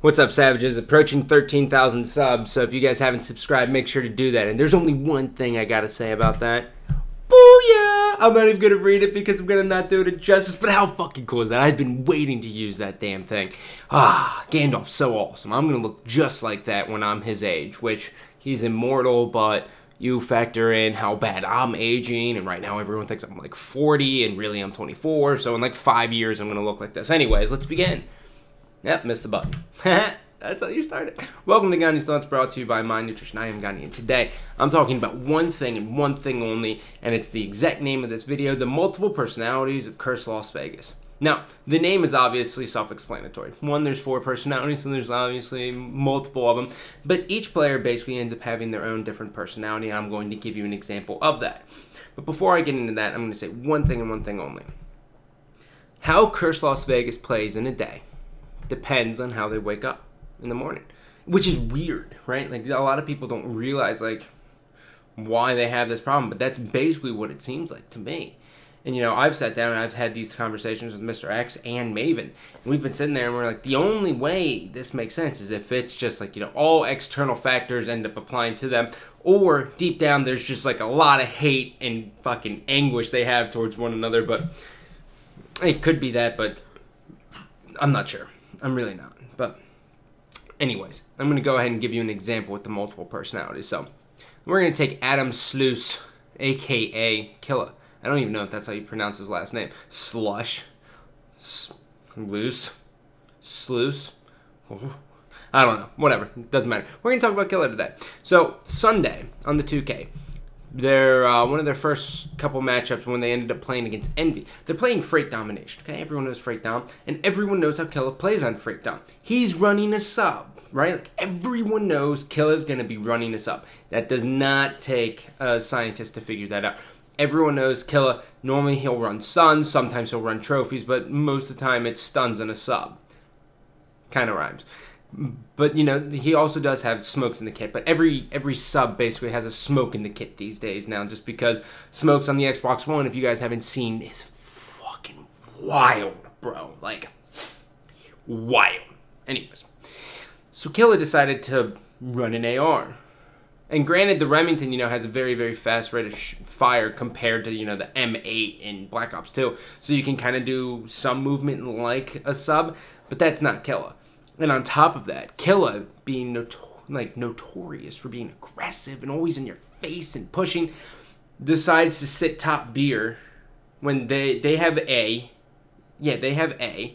What's up, Savages? Approaching 13,000 subs, so if you guys haven't subscribed, make sure to do that. And there's only one thing I gotta say about that. Booyah! I'm not even gonna read it because I'm gonna not do it justice, but how fucking cool is that? I've been waiting to use that damn thing. Gandalf's so awesome. I'm gonna look just like that when I'm his age, which he's immortal, but you factor in how bad I'm aging, and right now everyone thinks I'm like 40, and really I'm 24, so in like 5 years I'm gonna look like this. Anyways, let's begin. Yep, missed the button. That's how you start it. Welcome to Gany's Thoughts, brought to you by My Nutrition. I am Gany, and today I'm talking about one thing and one thing only, and it's the exact name of this video: the multiple personalities of Cursed Las Vegas. Now, the name is obviously self-explanatory. One, there's 4 personalities, and there's obviously multiple of them, but each player basically ends up having their own different personality, and I'm going to give you an example of that. But before I get into that, I'm going to say one thing and one thing only. How Cursed Las Vegas plays in a day depends on how they wake up in the morning, which is weird, right? Like, a lot of people don't realize like why they have this problem, but that's basically what it seems like to me. And you know, I've sat down and I've had these conversations with Mr. X and Maven, and we've been sitting there and we're like, the only way this makes sense is if it's just like, you know, all external factors end up applying to them, or deep down there's just like a lot of hate and fucking anguish they have towards one another. But it could be that, but I'm not sure. I'm really not. But anyways, I'm going to go ahead and give you an example with the multiple personalities. So we're going to take Adam Sluice, a.k.a. Killa. I don't even know if that's how you pronounce his last name. Slush. Sluice. I don't know. Whatever. It doesn't matter. We're going to talk about Killa today. So Sunday on the 2K. They're one of their first couple matchups when they ended up playing against Envy. They're playing Freight Domination, okay? Everyone knows Freight Dom, and everyone knows how Killa plays on Freight Dom. He's running a sub, right? Like, everyone knows Killa's going to be running a sub. That does not take a scientist to figure that out. Everyone knows Killa, normally he'll run stuns, sometimes he'll run trophies, but most of the time it's stuns and a sub. Kind of rhymes. But, you know, he also does have smokes in the kit. But every sub basically has a smoke in the kit these days now, just because smokes on the Xbox One, if you guys haven't seen, is fucking wild, bro. Like, wild. Anyways, so Killa decided to run an AR. And granted, the Remington, you know, has a very, very fast rate of fire compared to, you know, the M8 in Black Ops 2. So you can kind of do some movement like a sub, but that's not Killa. And on top of that, Killa, being notorious for being aggressive and always in your face and pushing, decides to sit top beer when they have A. Yeah, they have A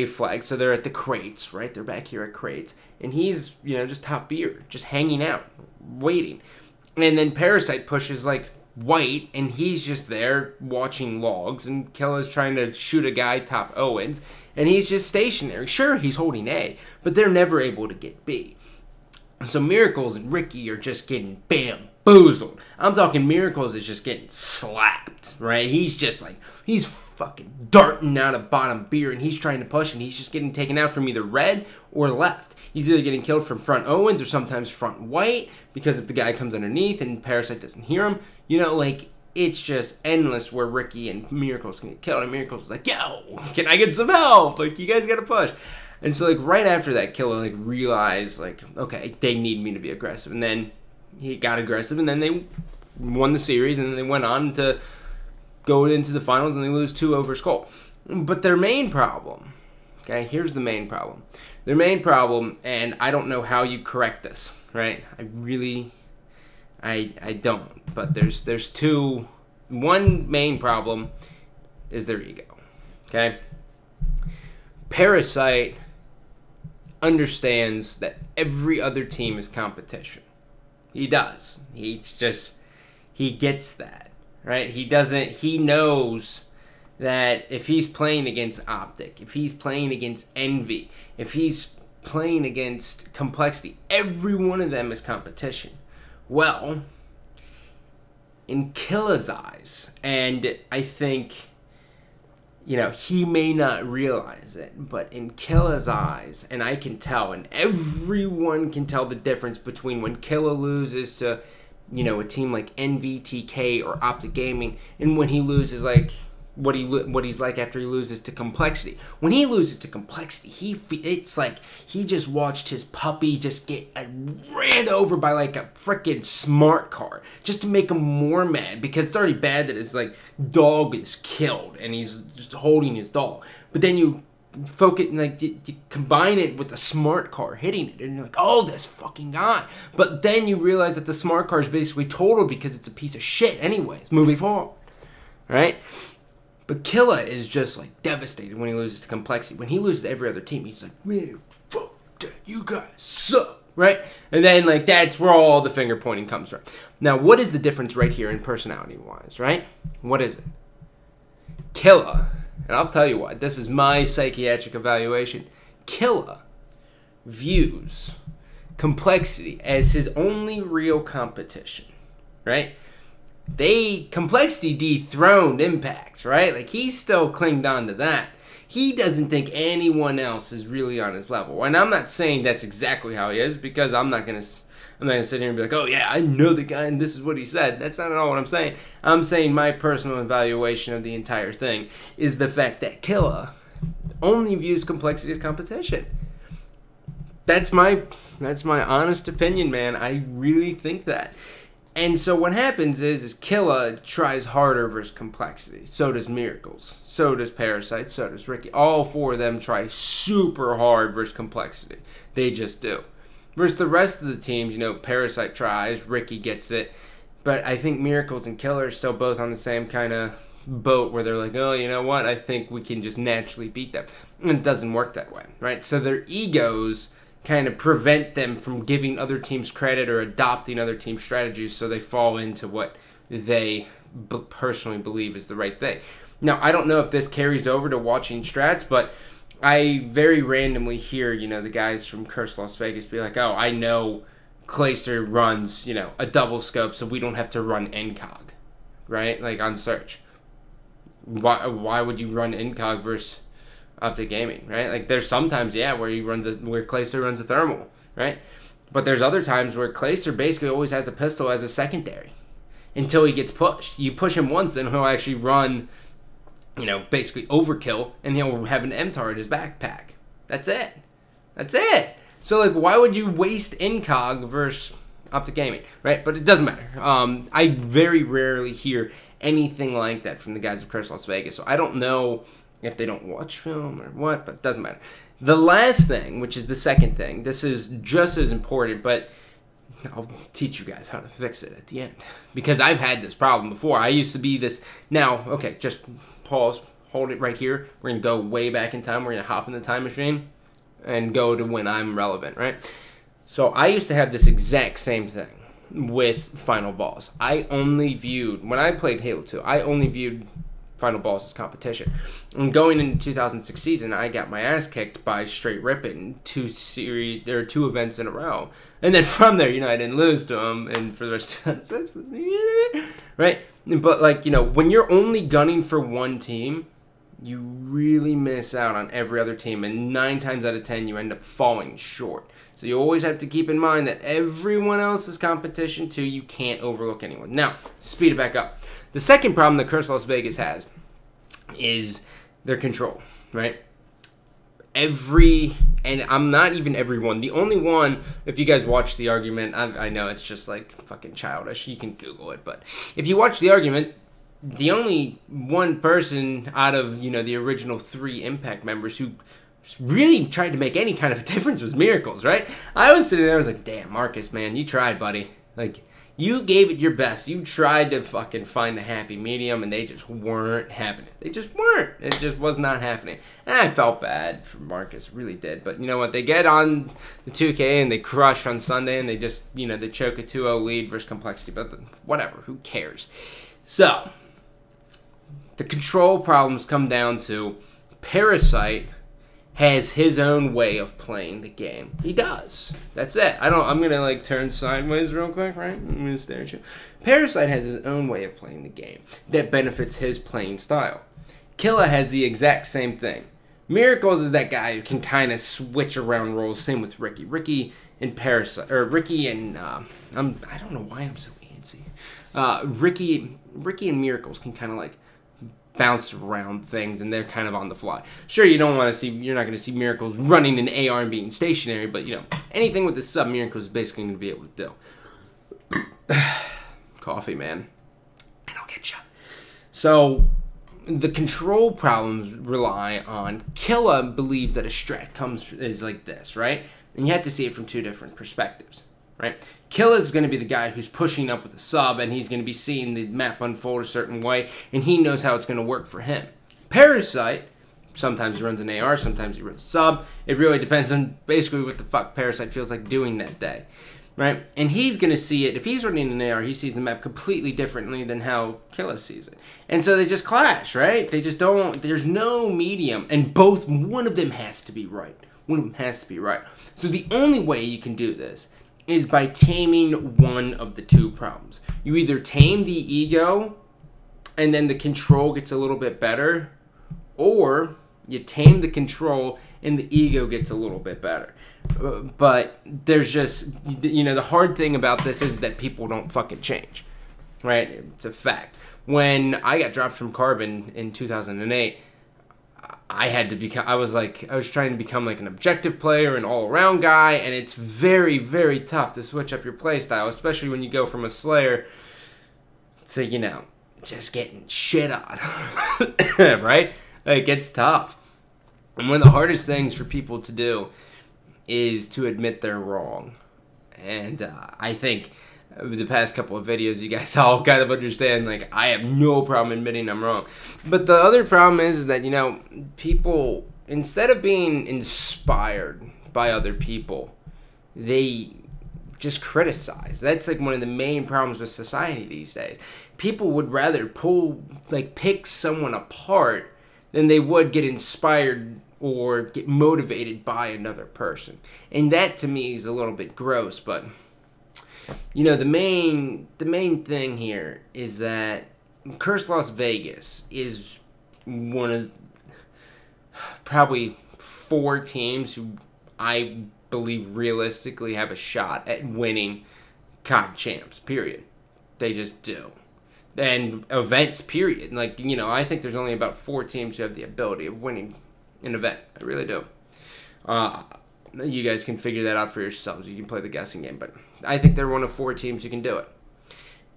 flag, so they're at the crates, right? They're back here at crates. And he's, you know, just top beer, just hanging out, waiting. And then Parasite pushes like white, and he's just there watching logs, and Killa's trying to shoot a guy top Owens, and he's just stationary. Sure, he's holding A, but they're never able to get B. So Miracles and Ricky are just getting bamboozled. I'm talking Miracles is just getting slapped, right? He's just like, he's fucking darting out of bottom beer, and he's trying to push, and he's just getting taken out from either red or left. He's either getting killed from front Owens or sometimes front white, because if the guy comes underneath and Parasite doesn't hear him, you know, like, it's just endless where Ricky and Miracles can get killed, and Miracles is like, yo, can I get some help? Like, you guys gotta push. And so, like, right after that, Killa, like, realized, like, okay, they need me to be aggressive. And then he got aggressive, and then they won the series, and then they went on to go into the finals, and they lose 2 over Skull. But their main problem, okay, here's the main problem. Their main problem, and I don't know how you correct this, right? I don't. But there's 2. One main problem is their ego, okay? Parasite understands that every other team is competition. He does. He gets that, right? He knows that if he's playing against Optic, if he's playing against Envy, if he's playing against Complexity, every one of them is competition. Well, in Killa's eyes, and I think, you know, he may not realize it, but in Killa's eyes, and I can tell, and everyone can tell the difference between when Killa loses to, you know, a team like Envy, TK, or Optic Gaming, and when he loses, like, what he's like after he loses to Complexity. When he loses to Complexity, it's like he just watched his puppy just get ran over by like a freaking smart car just to make him more mad, because it's already bad that his like dog is killed and he's just holding his dog. But then you focus, like, you combine it with a smart car hitting it, and you're like, oh, this fucking guy. But then you realize that the smart car is basically totaled because it's a piece of shit anyways, moving forward, right? But Killa is just like devastated when he loses to Complexity. When he loses to every other team, he's like, man, fuck that, you guys suck, right? And then like that's where all the finger pointing comes from. Now, what is the difference right here in personality wise, right? What is it? Killa, and I'll tell you what, this is my psychiatric evaluation. Killa views Complexity as his only real competition, right? Complexity dethroned Impact, right? Like, he's still clinged on to that. He doesn't think anyone else is really on his level. And I'm not saying that's exactly how he is, because I'm not gonna sit here and be like, oh yeah, I know the guy and this is what he said. That's not at all what I'm saying. I'm saying my personal evaluation of the entire thing is the fact that Killa only views Complexity as competition. That's my honest opinion, man. I really think that. And so what happens is Killa tries harder versus Complexity. So does Miracles. So does Parasite. So does Ricky. All four of them try super hard versus Complexity. They just do. Versus the rest of the teams, you know, Parasite tries, Ricky gets it. But I think Miracles and Killa are still both on the same kind of boat where they're like, oh, you know what? I think we can just naturally beat them. And it doesn't work that way, right? So their egos kind of prevent them from giving other teams credit or adopting other teams' strategies, so they fall into what they personally believe is the right thing. Now, I don't know if this carries over to watching strats, but I very randomly hear, you know, the guys from Curse Las Vegas be like, oh, I know Clayster runs, you know, a double scope, so we don't have to run NCOG, right? Like, on search. Why would you run NCOG versus Optic Gaming, right? Like, there's sometimes, yeah, where Clayster runs a thermal, right? But there's other times where Clayster basically always has a pistol as a secondary until he gets pushed. You push him once, then he'll actually run, you know, basically overkill, and he'll have an MTAR in his backpack. That's it. That's it. So, like, why would you waste NCOG versus Optic Gaming, right? But it doesn't matter. I very rarely hear anything like that from the guys of Curse Las Vegas, so I don't know if they don't watch film or what, but it doesn't matter. The last thing, which is the second thing, this is just as important, but I'll teach you guys how to fix it at the end, because I've had this problem before. I used to be this. Now, okay, just pause, hold it right here. We're going to go way back in time. We're going to hop in the time machine and go to when I'm relevant, right? So I used to have this exact same thing with Final Boss. I only viewed, when I played Halo 2, I only viewed Final Boss as competition. And going into 2006 season, I got my ass kicked by Straight Rippin' two events in a row. And then from there, you know, I didn't lose to him, and for the rest of 2006, right? But, like, you know, when you're only gunning for one team, you really miss out on every other team, and 9 times out of 10, you end up falling short. So you always have to keep in mind that everyone else is competition too. You can't overlook anyone. Now, speed it back up. The second problem that Curse Las Vegas has is their control, right? And I'm not even everyone. The only one, if you guys watch The Argument, I know it's just like fucking childish. You can Google it, but if you watch The Argument, the only one person out of, you know, the original 3 Impact members who really tried to make any kind of a difference was Miracles, right? I was sitting there, I was like, damn, Marcus, man, you tried, buddy. Like, you gave it your best. You tried to fucking find the happy medium, and they just weren't having it. They just weren't. It just was not happening. And I felt bad for Marcus, really did. But you know what? They get on the 2K, and they crush on Sunday, and they just, you know, they choke a 2-0 lead versus Complexity. But whatever, who cares? So, the control problems come down to Parasite has his own way of playing the game. He does. That's it. I'm gonna like turn sideways real quick, right? I'm gonna stare at you. Parasite has his own way of playing the game that benefits his playing style. Killa has the exact same thing. Miracles is that guy who can kind of switch around roles. Same with Ricky. Ricky and Parasite, or Ricky and I don't know why I'm so antsy. Ricky and Miracles can kind of like bounce around things, and they're kind of on the fly. Sure, you're not going to see Miracles running an AR and being stationary, but, anything with the sub, Miracles is basically going to be able to do. Coffee, man. I'll get you. So, the control problems rely on Killa believes that a strat is like this, right? And you have to see it from two different perspectives, right? Killa is going to be the guy who's pushing up with the sub, and he's going to be seeing the map unfold a certain way, and he knows how it's going to work for him. Parasite, sometimes he runs an AR, sometimes he runs sub. It really depends on basically what the fuck Parasite feels like doing that day, right? And he's going to see it. If he's running an AR, he sees the map completely differently than how Killa sees it. And so they just clash, right? They just don't, there's no medium, and one of them has to be right. One of them has to be right. So the only way you can do this is by taming one of the two problems. You either tame the ego, and then the control gets a little bit better, or you tame the control, and the ego gets a little bit better. But there's just, the hard thing about this is that people don't fucking change, right? It's a fact. When I got dropped from Carbon in 2008, I was trying to become like an objective player, an all-around guy, and it's very, very tough to switch up your playstyle, especially when you go from a Slayer to, just getting shit on, right? Like, it's tough. And one of the hardest things for people to do is to admit they're wrong. And I think the past couple of videos, you guys all kind of understand, like, I have no problem admitting I'm wrong. But the other problem is that, people, instead of being inspired by other people, they just criticize. That's, like, one of the main problems with society these days. People would rather pick someone apart than they would get inspired or get motivated by another person. And that, to me, is a little bit gross, but the main thing here is that Curse Las Vegas is one of probably 4 teams who I believe realistically have a shot at winning COD champs, period. They just do. And events, period. Like, I think there's only about 4 teams who have the ability of winning an event. I really do. You guys can figure that out for yourselves. You can play the guessing game, but I think they're one of 4 teams who can do it.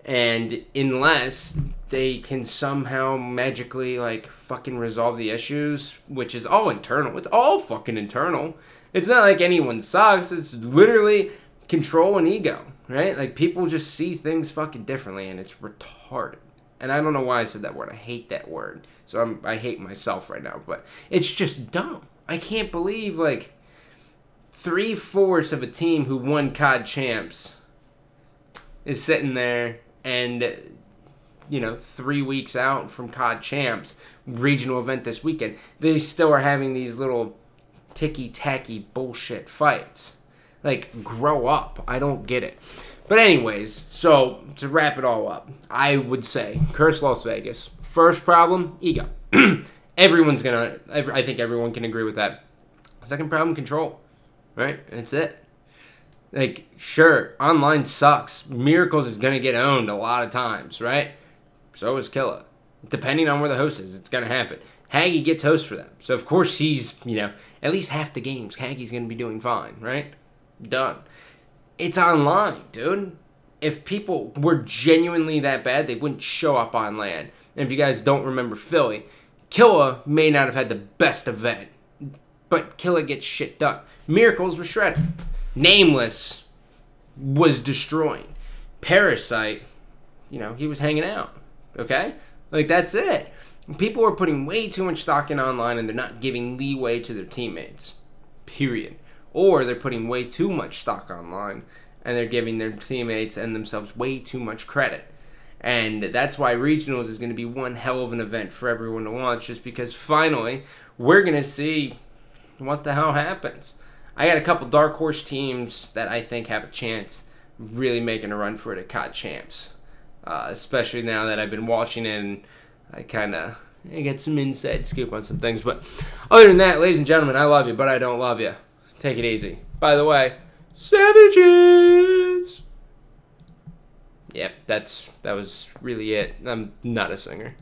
And unless they can somehow magically, fucking resolve the issues, which is all internal. It's all fucking internal. It's not like anyone sucks. It's literally control and ego, right? Like, people just see things fucking differently, and it's retarded. And I don't know why I said that word. I hate that word. So I hate myself right now, but it's just dumb. I can't believe, 3/4 of a team who won COD champs is sitting there and, 3 weeks out from COD champs, regional event this weekend, they still are having these little ticky-tacky bullshit fights. Like, grow up. I don't get it. But anyways, so to wrap it all up, I would say Curse Las Vegas. First problem, ego. I think everyone can agree with that. Second problem, control. Right? That's it. Like, sure, online sucks. Miracles is going to get owned a lot of times, right? So is Killa. Depending on where the host is, it's going to happen. Haggy gets host for them. So, of course, he's, at least half the games, Haggy's going to be doing fine, right? Done. It's online, dude. If people were genuinely that bad, they wouldn't show up on LAN. And if you guys don't remember Philly, Killa may not have had the best event, but Killa gets shit done. Miracles was shredded. Nameless was destroying. Parasite, he was hanging out. Okay? Like, that's it. People are putting way too much stock in online, and they're not giving leeway to their teammates. Period. Or they're putting way too much stock online, and they're giving their teammates and themselves way too much credit. And that's why Regionals is going to be one hell of an event for everyone to watch, just because finally we're going to see what the hell happens. I got a couple dark horse teams that I think have a chance really making a run for it at COD champs. Especially now that I've been watching it, and I get some inside scoop on some things. But other than that, ladies and gentlemen, I love you, but I don't love you. Take it easy. By the way, Savages! Yep, that was really it. I'm not a singer.